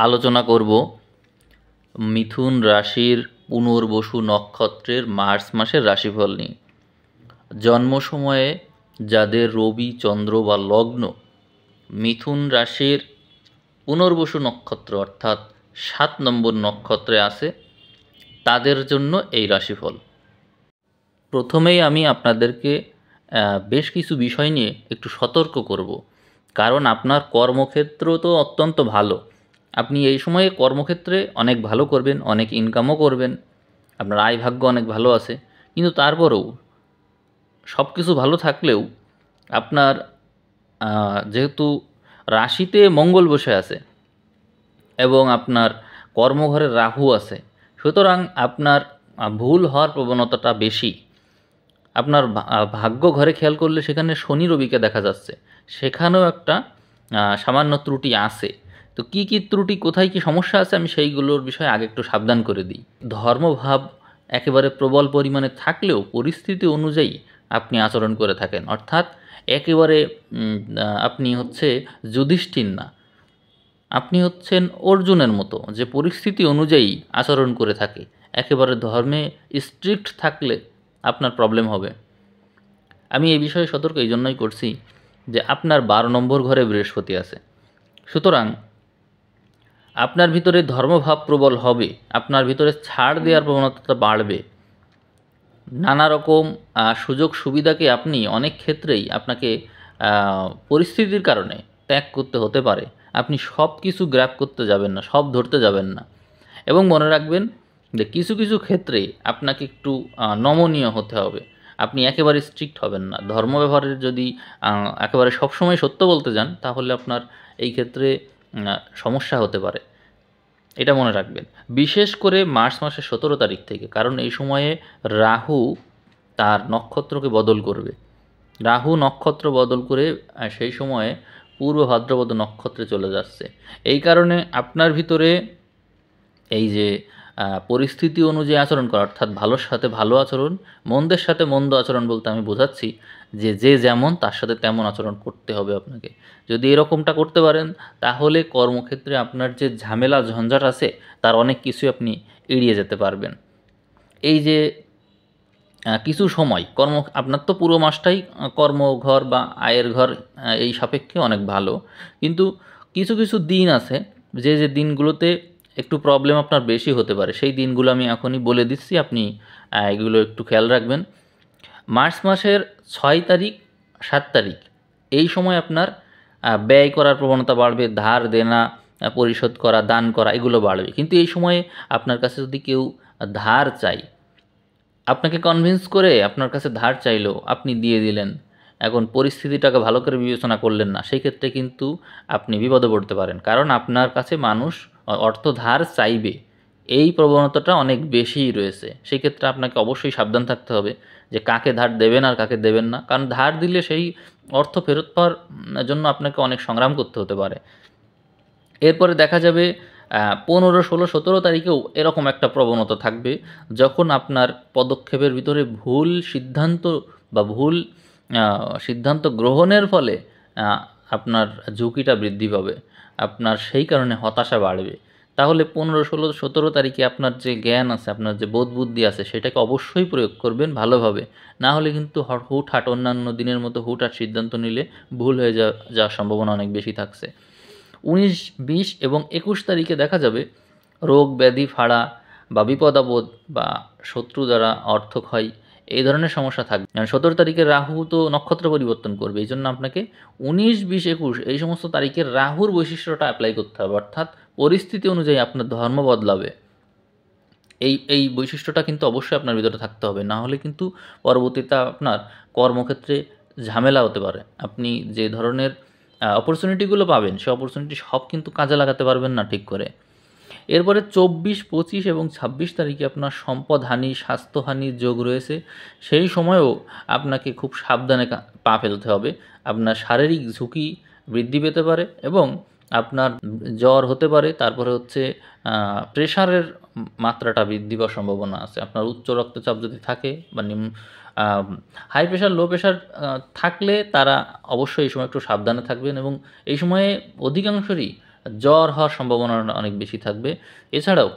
আলোচনা করব মিথুন রাশির পুনর্বসু নক্ষত্রের মার্চ মাসের রাশিফল নিয়ে। জন্ম সময়ে যাদের রবি চন্দ্র বা লগ্ন মিথুন রাশির পুনর্বসু নক্ষত্র অর্থাৎ 7 নম্বর নক্ষত্রে আছে তাদের জন্য এই রাশিফল। প্রথমেই আমি আপনাদেরকে বেশ কিছু বিষয় নিয়ে একটু সতর্ক করব, কারণ আপনার কর্মক্ষেত্র তো অত্যন্ত ভালো। আপনি এই সময়ে কর্মক্ষেত্রে অনেক ভালো করবেন, অনেক ইনকামও করবেন, আপনার আয় ভাগ্য অনেক ভালো আছে। কিন্তু তারপরেও সব কিছু ভালো থাকলেও আপনার যেহেতু রাশিতে মঙ্গল বসে আছে এবং আপনার কর্মঘরে রাহু আছে, সুতরাং আপনার ভুল হওয়ার প্রবণতাটা বেশি। আপনার ভাগ্য ঘরে খেয়াল করলে সেখানে শনি রবিকে দেখা যাচ্ছে, সেখানেও একটা সামান্য ত্রুটি আছে। তো কী কী ত্রুটি, কোথায় কী সমস্যা আছে, আমি সেইগুলোর বিষয়ে আগে একটু সাবধান করে দিই। ধর্মভাব একেবারে প্রবল পরিমাণে থাকলেও পরিস্থিতি অনুযায়ী আপনি আচরণ করে থাকেন, অর্থাৎ একেবারে আপনি যুধিষ্ঠির না, আপনি হচ্ছেন অর্জুনের মতো, যে পরিস্থিতি অনুযায়ী আচরণ করে থাকে। একেবারে ধর্মে স্ট্রিক্ট থাকলে আপনার প্রবলেম হবে। আমি এই বিষয়ে সতর্ক এই জন্যই করছি যে আপনার 12 নম্বর ঘরে বৃহস্পতি আছে, সুতরাং আপনার ভিতরে ধর্মভাব প্রবল হবে, আপনার ভিতরে ছাড় দেওয়ার প্রবণতা বাড়বে। নানা রকম সুযোগ সুবিধাকে আপনি অনেক ক্ষেত্রেই আপনাকে পরিস্থিতির কারণে ত্যাগ করতে হতে পারে। আপনি সব কিছু গ্র্যাব করতে যাবেন না, সব ধরতে যাবেন না। এবং মনে রাখবেন যে কিছু কিছু ক্ষেত্রে আপনাকে একটু নমনীয় হতে হবে। আপনি একেবারে স্ট্রিক্ট হবেন না। ধর্ম ব্যবহারের যদি একেবারে সবসময় সত্য বলতে যান, তাহলে আপনার এই ক্ষেত্রে সমস্যা হতে পারে, এটা মনে রাখবেন। বিশেষ করে মার্চ মাসের 17 তারিখ থেকে, কারণ এই সময়ে রাহু তার নক্ষত্রকে বদল করবে। রাহু নক্ষত্র বদল করে সেই সময়ে পূর্ব ভাদ্রপদ নক্ষত্রে চলে যাচ্ছে। এই কারণে আপনার ভিতরে এই যে পরিস্থিতি অনুযায়ী আচরণ করা, অর্থাৎ ভালোর সাথে ভালো আচরণ, মন্দের সাথে মন্দ আচরণ বলতে আমি বোঝাচ্ছি যে যে যেমন তার সাথে তেমন আচরণ করতে হবে আপনাকে। যদি এরকমটা করতে পারেন, তাহলে কর্মক্ষেত্রে আপনার যে ঝামেলা ঝঞ্ঝাট আছে তার অনেক কিছুই আপনি এড়িয়ে যেতে পারবেন। এই যে কিছু সময় আপনার তো পুরো মাসটাই কর্মঘর বা আয়ের ঘর এই সাপেক্ষে অনেক ভালো, কিন্তু কিছু কিছু দিন আছে যে যে দিনগুলোতে একটু প্রবলেম আপনার বেশি হতে পারে। সেই দিনগুলো আমি এখনই বলে দিচ্ছি, আপনি এগুলো একটু খেয়াল রাখবেন। মার্চ মাসের 6 তারিখ 7 তারিখ এই সময় আপনার ব্যয় করার প্রবণতা বাড়বে, ধার দেনা পরিশোধ করা, দান করা, এগুলো বাড়বে। কিন্তু এই সময়ে আপনার কাছে যদি কেউ ধার চাই, আপনাকে কনভিন্স করে আপনার কাছে ধার চাইলো, আপনি দিয়ে দিলেন, এখন পরিস্থিতিটাকে ভালো করে বিবেচনা করলেন না, সেই ক্ষেত্রে কিন্তু আপনি বিপদে পড়তে পারেন। কারণ আপনার কাছে মানুষ অর্থ ধার চাইবে, এই প্রবণতাটা অনেক বেশিই রয়েছে। সেই ক্ষেত্রে আপনাকে অবশ্যই সাবধান থাকতে হবে যে কাকে ধার দেবেন আর কাকে দেবেন না, কারণ ধার দিলে সেই অর্থ ফেরত পাওয়ার জন্য আপনাকে অনেক সংগ্রাম করতে হতে পারে। এরপরে দেখা যাবে 15, 16, 17 তারিখেও এরকম একটা প্রবণতা থাকবে, যখন আপনার পদক্ষেপের ভিতরে ভুল সিদ্ধান্ত বা ভুল সিদ্ধান্ত গ্রহণের ফলে আপনার ঝুঁকিটা বৃদ্ধি পাবে, আপনার সেই কারণে হতাশা বাড়বে। তাহলে 15, 16, 17 তারিখে আপনার যে জ্ঞান আছে, আপনার যে বোধ বুদ্ধি আছে, সেটাকে অবশ্যই প্রয়োগ করবেন ভালোভাবে। না হলে কিন্তু হুটহাট অন্যান্য দিনের মতো হুটহাট সিদ্ধান্ত নিলে ভুল হয়ে যাওয়ার সম্ভাবনা অনেক বেশি থাকছে। 19, 20 এবং 21 তারিখে দেখা যাবে রোগ ব্যাধি ফাড়া বা বিপদ আপদ বা শত্রু দ্বারা অর্থক্ষয়, এই ধরনের সমস্যা থাকবে। 17 তারিখে রাহু তো নক্ষত্র পরিবর্তন করবে, এই জন্য আপনাকে 19, 20, 21 এই সমস্ত তারিখের রাহুর বৈশিষ্ট্যটা অ্যাপ্লাই করতে হবে, অর্থাৎ পরিস্থিতি অনুযায়ী আপনার ধর্ম বদলাবে। এই বৈশিষ্ট্যটা কিন্তু অবশ্যই আপনার ভিতরে থাকতে হবে, না হলে কিন্তু পরবর্তীতে আপনার কর্মক্ষেত্রে ঝামেলা হতে পারে। আপনি যে ধরনের অপরচুনিটিগুলো পাবেন, সেই অপরচুনিটি সব কিন্তু কাজে লাগাতে পারবেন না ঠিক করে। এরপরে 24, 25 এবং 26 তারিখে আপনার সম্পদহানি, স্বাস্থ্যহানির যোগ রয়েছে। সেই সময়েও আপনাকে খুব সাবধানে পা ফেলতে হবে। আপনার শারীরিক ঝুঁকি বৃদ্ধি পেতে পারে এবং আপনার জ্বর হতে পারে। তারপরে প্রেশারের মাত্রাটা বৃদ্ধি পাওয়ার সম্ভাবনা আছে। আপনার উচ্চ রক্তচাপ যদি থাকে বা হাই প্রেশার, লো প্রেশার থাকলে তারা অবশ্যই এই সময় একটু সাবধানে থাকবেন। এবং এই সময়ে অধিকাংশেরই জ্বর হওয়ার সম্ভাবনা অনেক বেশি থাকবে। এছাড়াও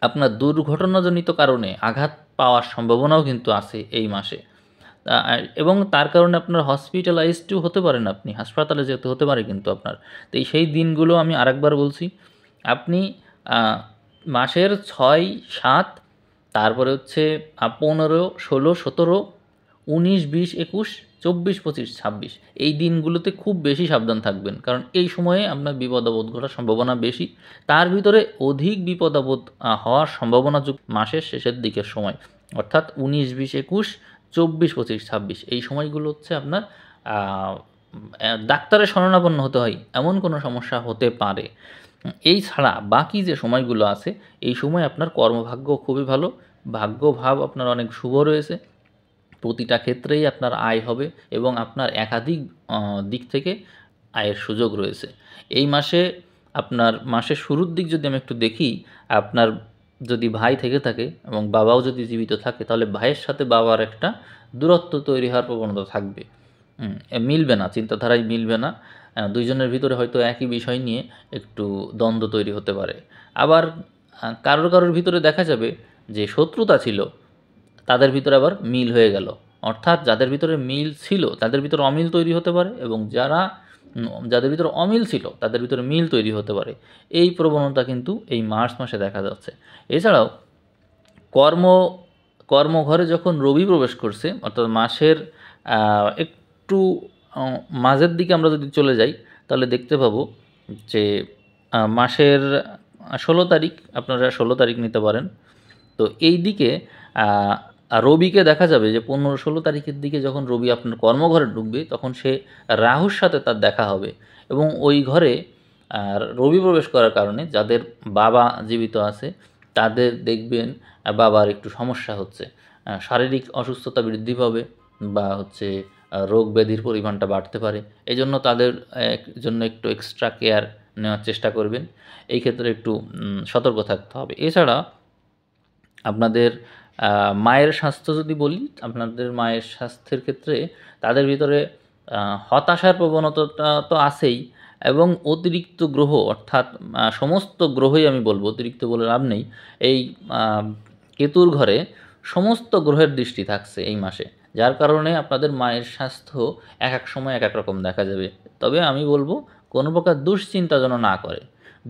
আপনার দুর্ঘটনাজনিত কারণে আঘাত পাওয়ার সম্ভাবনাও কিন্তু আছে এই মাসে। এবং তার কারণে আপনার হসপিটালাইজডও হতে পারেন, আপনি হাসপাতালে যেতে হতে পারে কিন্তু আপনার। তো সেই দিনগুলো আমি আরেকবার বলছি, আপনি মাসের 6, 7, তারপরে হচ্ছে 15, 16, 17, 19, 20, 21, 24, 25, 26 এই দিনগুলোতে খুব বেশি সাবধান থাকবেন, কারণ এই সময়ে আপনার বিপদ-আপদ ঘটার সম্ভাবনা বেশি। তার ভিতরে অধিক বিপদ-আপদ হওয়ার সম্ভাবনাযুক্ত মাসের শেষের দিকের সময়, অর্থাৎ 19, 20, 21, 24, 25, 26 এই সময়গুলো হচ্ছে আপনার ডাক্তারের শরণাপন্ন হতে হয় এমন কোনো সমস্যা হতে পারে। এই ছাড়া বাকি যে সময়গুলো আছে এই সময় আপনার কর্মভাগ্য খুবই ভালো, ভাগ্যভাব আপনার অনেক শুভ রয়েছে, প্রতিটা ক্ষেত্রেই আপনার আয় হবে এবং আপনার একাধিক দিক থেকে আয়ের সুযোগ রয়েছে। এই মাসে আপনার মাসের শুরুর দিক যদি আমি একটু দেখি, আপনার যদি ভাই থেকে থাকে এবং বাবাও যদি জীবিত থাকে, তাহলে ভাইয়ের সাথে বাবার একটা দূরত্ব তৈরি হওয়ার প্রবণতা থাকবে। মিলবে না, চিন্তাধারায় মিলবে না, দুইজনের ভিতরে হয়তো একই বিষয় নিয়ে একটু দ্বন্দ্ব তৈরি হতে পারে। আবার কারোর ভিতরে দেখা যাবে যে শত্রুতা ছিল, তাদের ভিতরে আবার মিল হয়ে গেল। অর্থাৎ যাদের ভিতরে মিল ছিল তাদের ভিতরে অমিল তৈরি হতে পারে, এবং যাদের ভিতরে অমিল ছিল তাদের ভিতরে মিল তৈরি হতে পারে। এই প্রবণতা কিন্তু এই মার্চ মাসে দেখা যাচ্ছে। এছাড়াও কর্মঘরে যখন রবি প্রবেশ করছে, অর্থাৎ মাসের একটু মাঝের দিকে আমরা যদি চলে যাই, তাহলে দেখতে পাবো যে মাসের 16 তারিখ, আপনারা 16 তারিখ নিতে পারেন। তো এই দিকে রবিকে দেখা যাবে যে 15-16 তারিখের দিকে যখন রবি আপনার কর্মঘরে ঢুকবে, তখন সে রাহুর সাথে তার দেখা হবে, এবং ওই ঘরে রবি প্রবেশ করার কারণে যাদের বাবা জীবিত আছে তাদের দেখবেন বাবার একটু সমস্যা হচ্ছে, শারীরিক অসুস্থতা বৃদ্ধি পাবে, বা হচ্ছে রোগ ব্যাধির পরিমাণটা বাড়তে পারে। এই জন্য তাদের জন্য একটু এক্সট্রা কেয়ার নেওয়ার চেষ্টা করবেন, এই ক্ষেত্রে একটু সতর্ক থাকতে হবে। এছাড়া আপনাদের মায়ের স্বাস্থ্য যদি বলি, আপনাদের মায়ের স্বাস্থ্যের ক্ষেত্রে তাদের ভিতরে হতাশার প্রবণতাটা তো আছেই, এবং অতিরিক্ত গ্রহ, অর্থাৎ সমস্ত গ্রহই আমি বলবো, অতিরিক্ত বলে লাভ নেই, এই কেতুর ঘরে সমস্ত গ্রহের দৃষ্টি থাকছে এই মাসে, যার কারণে আপনাদের মায়ের স্বাস্থ্য এক এক সময় এক এক রকম দেখা যাবে। তবে আমি বলবো কোনো প্রকার দুশ্চিন্তা যেন না করে,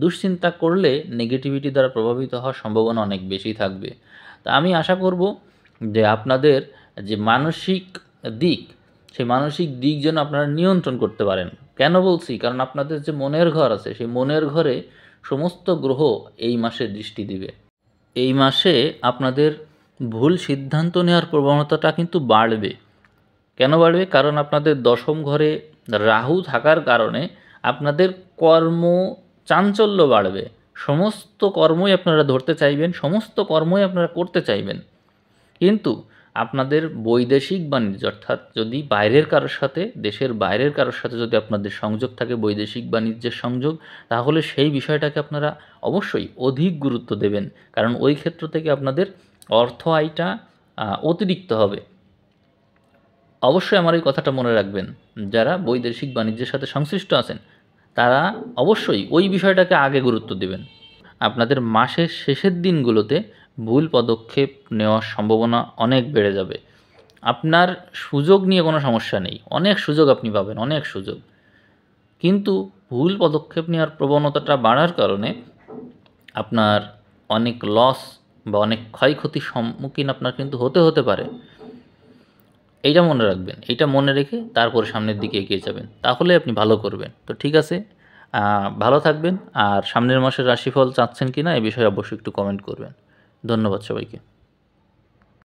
দুশ্চিন্তা করলে নেগেটিভিটি দ্বারা প্রভাবিত হওয়ার সম্ভাবনা অনেক বেশি থাকবে। তা আমি আশা করব যে আপনাদের যে মানসিক দিক, সেই মানসিক দিক যেন আপনারা নিয়ন্ত্রণ করতে পারেন। কেন বলছি? কারণ আপনাদের যে মনের ঘর আছে, সেই মনের ঘরে সমস্ত গ্রহ এই মাসে দৃষ্টি দিবে। এই মাসে আপনাদের ভুল সিদ্ধান্ত নেওয়ার প্রবণতাটা কিন্তু বাড়বে। কেন বাড়বে? কারণ আপনাদের দশম ঘরে রাহু থাকার কারণে আপনাদের কর্ম চাঞ্চল্য বাড়বে, সমস্ত কর্মই আপনারা ধরতে চাইবেন, সমস্ত কর্মই আপনারা করতে চাইবেন। কিন্তু আপনাদের বৈদেশিক বাণিজ্য, অর্থাৎ যদি বাইরের কারোর সাথে, দেশের বাইরের কারোর সাথে যদি আপনাদের সংযোগ থাকে, বৈদেশিক বাণিজ্যের সংযোগ, তাহলে সেই বিষয়টাকে আপনারা অবশ্যই অধিক গুরুত্ব দেবেন, কারণ ওই ক্ষেত্র থেকে আপনাদের অর্থ আয়টা অতিরিক্ত হবে। অবশ্যই আমার এই কথাটা মনে রাখবেন, যারা বৈদেশিক বাণিজ্যের সাথে সংশ্লিষ্ট আছেন তারা অবশ্যই ওই বিষয়টাকে আগে গুরুত্ব দেবেন। আপনাদের মাসের শেষের দিনগুলোতে ভুল পদক্ষেপ নেওয়ার সম্ভাবনা অনেক বেড়ে যাবে। আপনার সুযোগ নিয়ে কোনো সমস্যা নেই, অনেক সুযোগ আপনি পাবেন, অনেক সুযোগ, কিন্তু ভুল পদক্ষেপ নেওয়ার প্রবণতাটা বাড়ার কারণে আপনার অনেক লস বা অনেক ক্ষয়ক্ষতির সম্মুখীন আপনার কিন্তু হতে পারে। এইটা মনে রাখবেন, এইটা মনে রেখে তারপরে সামনের দিকে এগিয়ে যাবেন, তাহলে আপনি ভালো করবেন। তো ঠিক আছে, ভালো থাকবেন। আর সামনের মাসের রাশিফল চাচ্ছেন কি না এ বিষয়ে অবশ্যই একটু কমেন্ট করবেন। ধন্যবাদ সবাইকে।